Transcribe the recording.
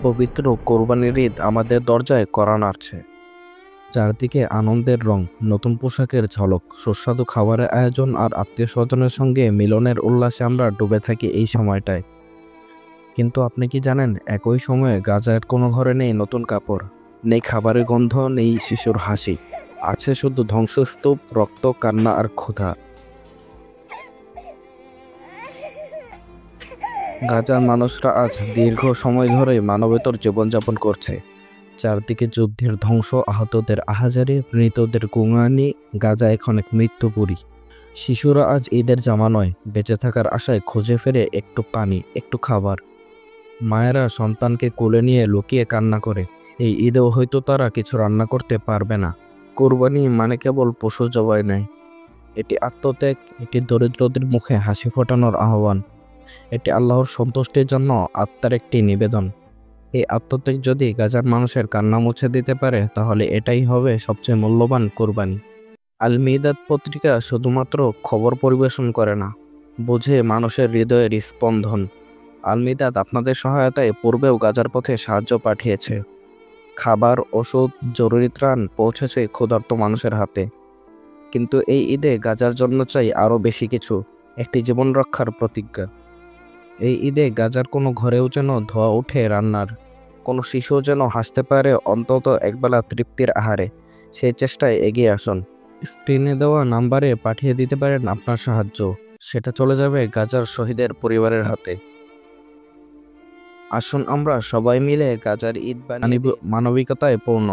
পবিত্র কোরবানির ঈদ আমাদের দরজায় কড়া নাড়ছে। চারদিকে আনন্দের রং, নতুন পোশাকের ঝলক, সুস্বাদু খাবারের আয়োজন আর আত্মীয় স্বজনের সঙ্গে মিলনের উল্লাসে আমরা ডুবে থাকি এই সময়টায়। কিন্তু আপনি কি জানেন, একই সময়ে গাজার কোনো ঘরে নেই নতুন কাপড়, নেই খাবারের গন্ধ, নেই শিশুর হাসি, আছে শুধু ধ্বংসস্তূপ, রক্ত, কান্না আর ক্ষুধা। গাজার মানুষরা আজ দীর্ঘ সময় ধরে মানবেতর জীবনযাপন করছে। চারদিকে যুদ্ধের ধ্বংস, আহতদের আহাজারি, মৃতদের গুঙানি। গাজা এখন এক মৃত্যুপুরী। শিশুরা আজ ঈদের জামা নয়, বেঁচে থাকার আশায় খুঁজে ফেরে একটু পানি, একটু খাবার। মায়েরা সন্তানকে কোলে নিয়ে লুকিয়ে কান্না করে। এই ঈদেও হয়তো তারা কিছু রান্না করতে পারবে না। কোরবানি মানে কেবল পশু জবাই নয়, এটি আত্মত্যাগ, এটি দরিদ্রদের মুখে হাসি ফোটানোর আহ্বান, এটি আল্লাহর সন্তুষ্টির জন্য আত্মার একটি নিবেদন। এই আত্মত্যাগ যদি গাজার মানুষের কান্না মুছে দিতে পারে, তাহলে এটাই হবে সবচেয়ে মূল্যবান কোরবানি। আল মিদাদ পত্রিকা শুধুমাত্র খবর পরিবেশন করে না, বোঝে মানুষের হৃদয়ের স্পন্দন। আল মিদাদ আপনাদের সহায়তায় পূর্বেও গাজার পথে সাহায্য পাঠিয়েছে। খাবার, ওষুধ, জরুরি ত্রাণ পৌঁছেছে ক্ষুধার্ত মানুষের হাতে। কিন্তু এই ঈদে গাজার জন্য চাই আরও বেশি কিছু, একটি জীবন রক্ষার প্রতিজ্ঞা। এই ঈদে গাজার কোনো ঘরেও যেন ধোঁয়া ওঠে রান্নার, কোনো শিশুও যেন হাসতে পারে অন্তত একবেলা তৃপ্তির আহারে। সেই চেষ্টায় এগিয়ে আসুন। স্ক্রিনে দেওয়া নাম্বারে পাঠিয়ে দিতে পারেন আপনার সাহায্য, সেটা চলে যাবে গাজার শহীদের পরিবারের হাতে। আসুন আমরা সবাই মিলে গাজার ঈদ বানিয়ে মানবিকতায় পূর্ণ।